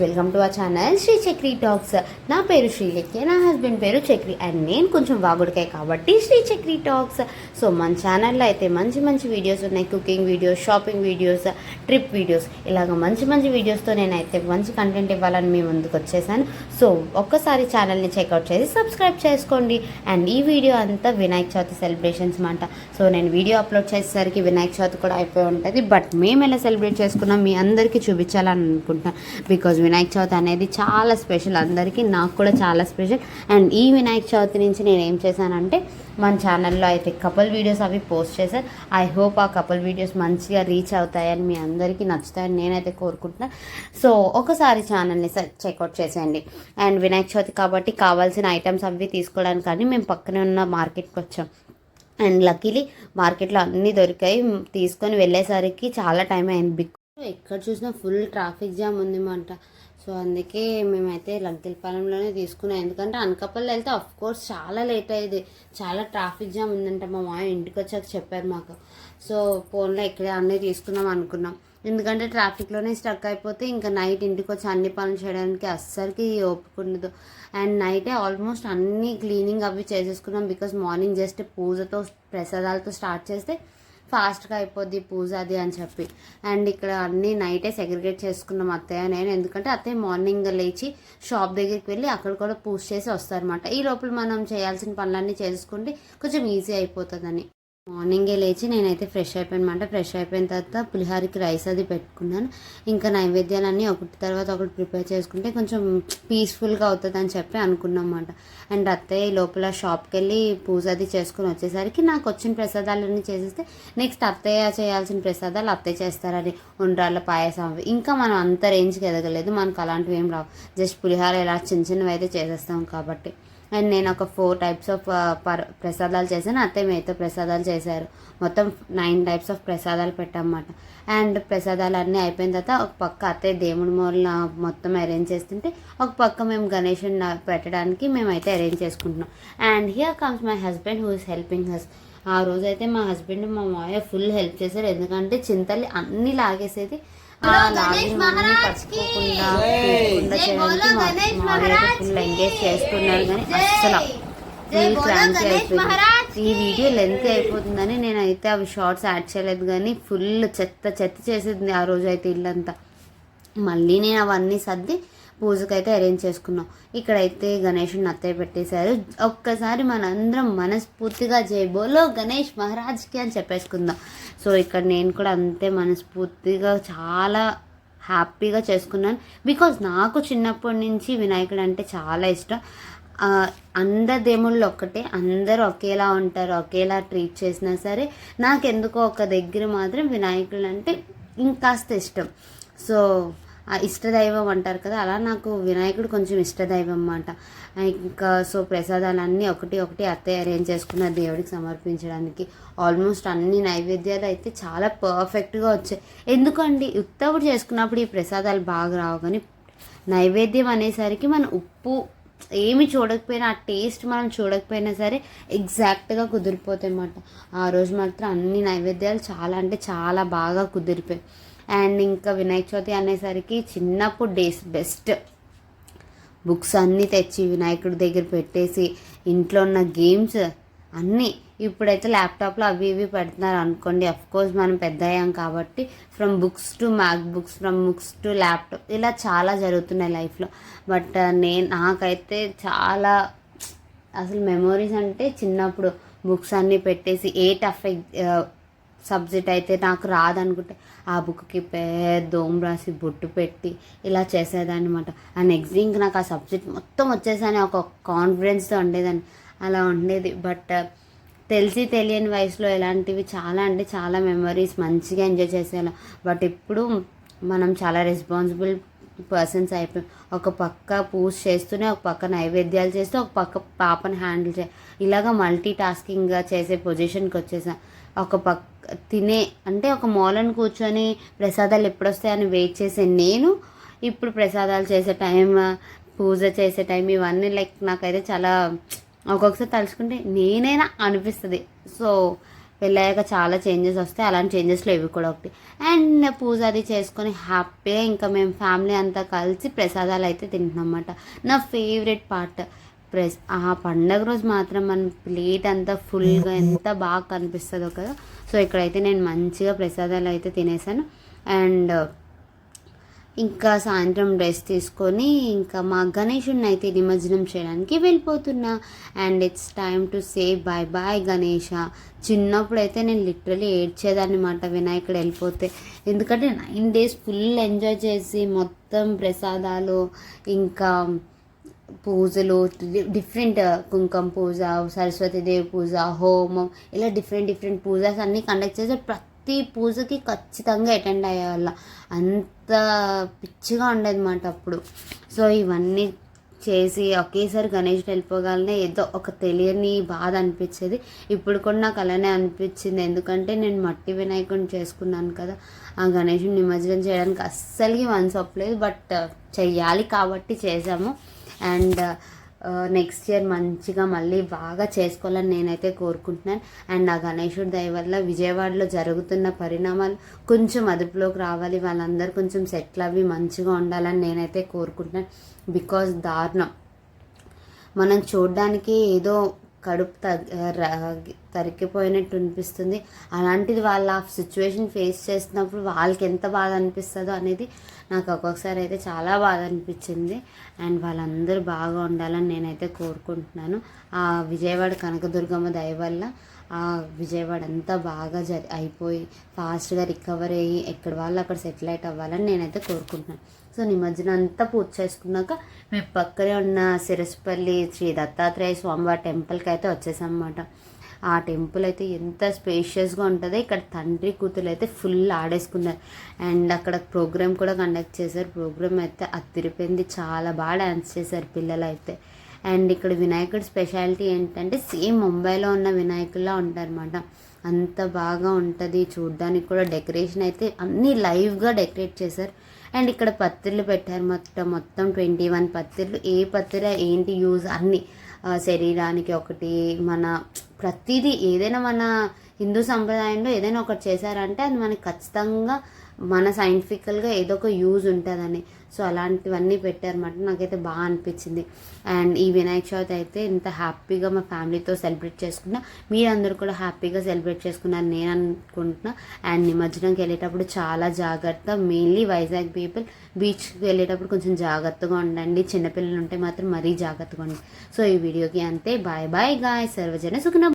Welcome to our channel Sri Chakri talks. నా పేరు శ్రీలేఖ్య, నా హస్బెండ్ పేరు చక్రి అండ్ నేను కొంచెం వాగుడికాయ కాబట్టి శ్రీ చక్రి టాక్స్. సో మన ఛానల్లో అయితే మంచి మంచి వీడియోస్ ఉన్నాయి. Cooking videos, shopping videos, trip videos, ఇలాగ మంచి మంచి వీడియోస్తో నేనైతే మంచి కంటెంట్ ఇవ్వాలని మీ ముందుకు వచ్చేసాను. సో ఒక్కసారి ఛానల్ని చెక్అవుట్ చేసి సబ్స్క్రైబ్ చేసుకోండి. అండ్ ఈ వీడియో అంతా వినాయక చవితి సెలబ్రేషన్స్ మాట. సో నేను వీడియో అప్లోడ్ చేసేసరికి వినాయక చవితి కూడా అయిపోయి ఉంటుంది. బట్ మేము ఎలా సెలబ్రేట్ చేసుకున్నాం మీ అందరికీ చూపించాలని అనుకుంటున్నాను. బికాజ్ వినాయక చవితి అనేది చాలా స్పెషల్ అందరికీ, నాకు కూడా చాలా స్పెషల్. అండ్ ఈ వినాయక చవితి నుంచి నేను ఏం చేశానంటే మన ఛానల్లో అయితే కపుల్ వీడియోస్ అవి పోస్ట్ చేశాను. ఐ హోప్ ఆ కపుల్ వీడియోస్ మంచిగా రీచ్ అవుతాయని, మీ అందరికీ నచ్చుతాయని నేనైతే కోరుకుంటున్నాను. సో ఒకసారి ఛానల్ని చెక్అవుట్ చేసేయండి. అండ్ వినాయక చవితి కాబట్టి కావాల్సిన ఐటమ్స్ అవి తీసుకోవడానికి కానీ మేము పక్కనే ఉన్న మార్కెట్కి వచ్చాం. అండ్ లక్కీలీ మార్కెట్లో అన్నీ దొరికాయి. తీసుకొని వెళ్ళేసరికి చాలా టైం అయింది. ఎక్కడ చూసినా ఫుల్ ట్రాఫిక్ జామ్ ఉందన్నమాట. సో అందుకే మేమైతే లంకెలపాలెంలోనే తీసుకున్నాం. ఎందుకంటే అనకాపల్లి వెళ్తే కోర్స్ చాలా లేట్ అయ్యేది, చాలా ట్రాఫిక్ జామ్ ఉందంట. మా మాయ ఇంటికి వచ్చాక చెప్పారు మాకు. సో ఫోన్లో ఇక్కడే అన్నీ తీసుకున్నాం అనుకున్నాం. ఎందుకంటే ట్రాఫిక్లోనే స్టక్ అయిపోతే ఇంకా నైట్ ఇంటికి వచ్చి అన్ని పనులు చేయడానికి అస్సలకి ఓపుకుండదు. అండ్ నైటే ఆల్మోస్ట్ అన్నీ క్లీనింగ్ అవి చేసేసుకున్నాం. బికాజ్ మార్నింగ్ జస్ట్ పూజతో ప్రసాదాలతో స్టార్ట్ చేస్తే ఫాస్ట్గా అయిపోద్ది పూజ అది అని చెప్పి. అండ్ ఇక్కడ అన్నీ నైటే సెగ్రిగేట్ చేసుకున్నాం అత్తయ్య నేను. ఎందుకంటే అత్తయ్య మార్నింగ్ లేచి షాప్ దగ్గరికి వెళ్ళి అక్కడ కూడా పూజ చేసి వస్తారనమాట. ఈ లోపల మనం చేయాల్సిన పనులన్నీ చేసుకుంటే కొంచెం ఈజీ అయిపోతుందని మార్నింగే లేచి నేనైతే ఫ్రెష్ అయిపోయానమాట. ఫ్రెష్ అయిపోయిన తర్వాత పులిహారికి రైస్ అది పెట్టుకున్నాను. ఇంకా నైవేద్యాలన్నీ ఒకటి తర్వాత ఒకటి ప్రిపేర్ చేసుకుంటే కొంచెం పీస్ఫుల్గా అవుతుంది అని చెప్పి అనుకున్నాం అన్నమాట. అండ్ అత్తయ్య లోపల షాప్కి వెళ్ళి పూజ అది చేసుకుని వచ్చేసరికి నాకు వచ్చిన ప్రసాదాలన్నీ చేసేస్తే నెక్స్ట్ అత్తయ్య చేయాల్సిన ప్రసాదాలు అత్తయ్య చేస్తారని ఉండ్రాళ్ళ పాయసం అవి. ఇంకా మనం అంత రేంజ్కి ఎదగలేదు, మనకు అలాంటివి ఏం రావు. జస్ట్ పులిహార ఇలా చిన్న చిన్నవి అయితే చేసేస్తాం కాబట్టి. అండ్ నేను ఒక 4 టైప్స్ ఆఫ్ ప్రసాదాలు చేశాను. అత్తయ్య మిగతా ప్రసాదాలు చేశారు. మొత్తం 9 టైప్స్ ఆఫ్ ప్రసాదాలు పెట్టామన్నమాట. అండ్ ప్రసాదాలు అన్నీ అయిపోయిన తర్వాత ఒక పక్క అత్తయ్య దేవుడి మూలన మొత్తం అరేంజ్ చేస్తుంటే ఒక పక్క మేము గణేషుని పెట్టడానికి మేమైతే అరేంజ్ చేసుకుంటున్నాం. And here comes my husband who is helping has. ఆ రోజైతే మా హస్బెండ్ మా మాయ ఫుల్ హెల్ప్ చేశారు. ఎందుకంటే చింతల్లి అన్నీ లాగేసేది. పట్టుకోకుండా ఫుల్ ఎంగేజ్ చేసుకున్నారు. కానీ అస్సలు ఫుల్ క్రాంతి అయిపోయింది. ఈ వీడియో లెంత్ అయిపోతుందని నేనైతే అవి షార్ట్స్ యాడ్ చేయలేదు. కానీ ఫుల్ చెత్త చేసేది ఆ రోజు అయితే ఇల్లంతా. మళ్ళీ నేను అవన్నీ సర్ది పూజకైతే అరేంజ్ చేసుకున్నాం. ఇక్కడైతే గణేషుని అత్తయ్య పెట్టేశారు. ఒక్కసారి మనందరం మనస్ఫూర్తిగా జై బోలో గణేష్ మహారాజ్కి అని చెప్పేసుకుందాం. సో ఇక్కడ నేను కూడా అంతే మనస్ఫూర్తిగా చాలా హ్యాపీగా చేసుకున్నాను. బికాజ్ నాకు చిన్నప్పటి నుంచి వినాయకుడు అంటే చాలా ఇష్టం. అందరి దేవుళ్ళు ఒక్కటే, అందరూ ఒకేలా ఉంటారు, ఒకేలా ట్రీట్ చేసినా సరే నాకెందుకో ఒక దగ్గర మాత్రం వినాయకుడు అంటే ఇంకాస్త ఇష్టం. సో ఇష్టదైవం అంటారు కదా, అలా నాకు వినాయకుడు కొంచెం ఇష్టదైవం అన్నమాట. ఇంకా సో ప్రసాదాలన్నీ ఒకటి అత్తయ్య అరేంజ్ చేసుకున్న దేవుడికి సమర్పించడానికి. ఆల్మోస్ట్ అన్ని నైవేద్యాలు అయితే చాలా పర్ఫెక్ట్గా వచ్చాయి. ఎందుకండి ఉత్తప్పుడు చేసుకున్నప్పుడు ఈ ప్రసాదాలు బాగా రావు, కానీ నైవేద్యం అనేసరికి మనం ఉప్పు ఏమి చూడకపోయినా, ఆ టేస్ట్ మనం చూడకపోయినా సరే ఎగ్జాక్ట్గా కుదిరిపోతాయి అన్నమాట. ఆ రోజు మాత్రం అన్ని నైవేద్యాలు చాలా అంటే చాలా బాగా కుదిరిపోయాయి. అండ్ ఇంకా వినాయక చవితి అనేసరికి చిన్నప్పుడు డేస్ బెస్ట్. బుక్స్ అన్నీ తెచ్చి వినాయకుడి దగ్గర పెట్టేసి ఇంట్లో ఉన్న గేమ్స్ అన్నీ, ఇప్పుడైతే ల్యాప్టాప్లో అవి ఇవి పెడుతున్నారు అనుకోండి. అఫ్కోర్స్ మనం పెద్ద అయ్యాం కాబట్టి from books to MacBooks, from books to laptop, ఇలా చాలా జరుగుతున్నాయి లైఫ్లో. బట్ నాకైతే చాలా అసలు మెమోరీస్ అంటే చిన్నప్పుడు బుక్స్ అన్నీ పెట్టేసి ఏ టఫ్ సబ్జెక్ట్ అయితే నాకు రాదనుకుంటే ఆ బుక్కి పెద్ద ఓం రాసి బొట్టు పెట్టి ఇలా చేసేదాన్ని అనమాట. ఆ నెక్స్ట్ ఇంక నాకు ఆ సబ్జెక్ట్ మొత్తం వచ్చేసాని ఒక కాన్ఫిడెన్స్తో ఉండేదాన్ని, అలా ఉండేది. బట్ తెలియని వయసులో ఇలాంటివి చాలా అంటే చాలా మెమరీస్ మంచిగా ఎంజాయ్ చేసేలా. బట్ ఇప్పుడు మనం చాలా రెస్పాన్సిబుల్ పర్సన్స్ అయిపోయాం. ఒక పక్క పూజ చేస్తూనే ఒక పక్క నైవేద్యాలు చేస్తూ ఒక పక్క పాపని హ్యాండిల్ ఇలాగ మల్టీ టాస్కింగ్గా చేసే పొజిషన్కి వచ్చేసాం. ఒక పక్క తినే అంటే ఒక మూలను కూర్చొని ప్రసాదాలు ఎప్పుడొస్తాయని వెయిట్ చేసే నేను ఇప్పుడు ప్రసాదాలు చేసే టైం, పూజ చేసే టైం, ఇవన్నీ నాకైతే చాలా ఒక్కొక్కసారి తలుచుకుంటే నేనైనా అనిపిస్తుంది. సో పెళ్ళయ్యాక చాలా చేంజెస్ వస్తాయి, అలాంటి చేంజెస్లో ఇవి కూడా ఒకటి. అండ్ పూజ అది చేసుకొని హ్యాపీగా ఇంకా మేము ఫ్యామిలీ అంతా కలిసి ప్రసాదాలు అయితే తింటున్నాం అన్నమాట. నా ఫేవరెట్ పార్ట్ ఆ పండగ రోజు మాత్రం మన ప్లేట్ అంతా ఫుల్గా ఎంత బాగా కనిపిస్తుందో కదా. సో ఇక్కడైతే నేను మంచిగా ప్రసాదాలు అయితే తినేసాను. అండ్ ఇంకా సాయంత్రం డ్రెస్ తీసుకొని ఇంకా మా గణేషుడిని అయితే నిమజ్జనం చేయడానికి వెళ్ళిపోతున్నా. And it's time to say bye bye Ganesha. చిన్నప్పుడు అయితే నేను లిటరలీ ఏడ్చేదాన్నమాట వినాయకుడు వెళ్ళిపోతే, ఎందుకంటే 9 days ఫుల్ ఎంజాయ్ చేసి మొత్తం ప్రసాదాలు ఇంకా పూజలు డిఫరెంట్ కుంకుమ పూజ, సరస్వతీదేవి పూజ, హోమం, ఇలా డిఫరెంట్ పూజస్ అన్నీ కండక్ట్ చేసి ప్రతి పూజకి ఖచ్చితంగా అటెండ్ అయ్యేవాళ్ళ. అంత పిచ్చిగా ఉండేదన్నమాట అప్పుడు. సో ఇవన్నీ చేసి ఒకేసారి గణేష్ వెళ్ళిపోగానే ఏదో ఒక తెలియని బాధ అనిపించేది. ఇప్పుడు కూడా నాకు అలానే అనిపించింది, ఎందుకంటే నేను మట్టి వినాయకుడిని చేసుకున్నాను కదా. ఆ గణేషుని నిమజ్జనం చేయడానికి అస్సలకి మనసు ఒప్పలేదు, బట్ చెయ్యాలి కాబట్టి చేసాము. అండ్ నెక్స్ట్ ఇయర్ మంచిగా మళ్ళీ బాగా చేసుకోవాలని నేనైతే కోరుకుంటున్నాను. అండ్ ఆ గణేశుడి దయ వల్ల విజయవాడలో జరుగుతున్న పరిణామాలు కొంచెం అదుపులోకి రావాలి, వాళ్ళందరూ కొంచెం సెటిల్ అవి మంచిగా ఉండాలని నేనైతే కోరుకుంటున్నాను. బికాజ్ దారుణం, మనం చూడడానికి ఏదో కడుపు తరికిపోయినట్టు అనిపిస్తుంది. అలాంటిది వాళ్ళ ఆ సిచ్యువేషన్ ఫేస్ చేస్తున్నప్పుడు వాళ్ళకి ఎంత బాధ అనిపిస్తుందో అనేది నాకు ఒక్కొక్కసారి అయితే చాలా బాధ అనిపించింది. అండ్ వాళ్ళందరూ బాగా ఉండాలని నేనైతే కోరుకుంటున్నాను. ఆ విజయవాడ కనకదుర్గమ్మ దయ వల్ల ఆ విజయవాడ అంతా బాగా అయిపోయి ఫాస్ట్గా రికవర్ అయ్యి ఎక్కడ వాళ్ళు అక్కడ సెటిల్ అవుట్ అవ్వాలని నేనైతే కోరుకుంటున్నాను. సో నిమజ్జనం అంతా పూర్తి చేసుకున్నాక మేము పక్కనే ఉన్న సిరస్పల్లి శ్రీ దత్తాత్రేయ స్వామివారి టెంపుల్కి అయితే వచ్చేసాం అన్నమాట. ఆ టెంపుల్ అయితే ఎంత స్పేషియస్గా ఉంటుందో, ఇక్కడ తండ్రి కూతురు అయితే ఫుల్ ఆడేసుకున్నారు. అండ్ అక్కడ ప్రోగ్రామ్ కూడా కండక్ట్ చేశారు. ప్రోగ్రామ్ అయితే అదిరిపోయింది, చాలా బాగా డ్యాన్స్ చేశారు పిల్లలు అయితే. అండ్ ఇక్కడ వినాయకుడి స్పెషాలిటీ ఏంటంటే సేమ్ ముంబైలో ఉన్న వినాయకుల్లా ఉంటారన్నమాట. అంత బాగా ఉంటుంది చూడ్డానికి కూడా. డెకరేషన్ అయితే అన్నీ లైవ్గా డెకరేట్ చేశారు. అండ్ ఇక్కడ పత్తిళ్ళు పెట్టారు, మొత్తం 21 పత్తిళ్ళు. ఏ పత్తిర ఏంటి యూజ్ అన్నీ, శరీరానికి ఒకటి, మన ప్రతిదీ ఏదైనా మన హిందూ సంప్రదాయంలో ఏదైనా ఒకటి చేశారంటే అది మనకి ఖచ్చితంగా మన సైంటిఫికల్గా ఏదో ఒక యూజ్ ఉంటుందని. సో అలాంటివన్నీ పెట్టారన్నమాట. నాకైతే బాగా అనిపించింది. అండ్ ఈ వినాయక చవితి అయితే ఇంత హ్యాపీగా మా ఫ్యామిలీతో సెలబ్రేట్ చేసుకున్నా. మీరందరూ కూడా హ్యాపీగా సెలబ్రేట్ చేసుకున్నారు నేను అనుకుంటున్నా. అండ్ నిమజ్జనంకి వెళ్ళేటప్పుడు చాలా జాగ్రత్త, మెయిన్లీ వైజాగ్ పీపుల్ బీచ్కి వెళ్ళేటప్పుడు కొంచెం జాగ్రత్తగా ఉండండి. చిన్నపిల్లలు ఉంటే మాత్రం మరీ జాగ్రత్తగా ఉండండి. సో ఈ వీడియోకి అంతే. బాయ్ బాయ్ గాయ్, సర్వజన సుఖన.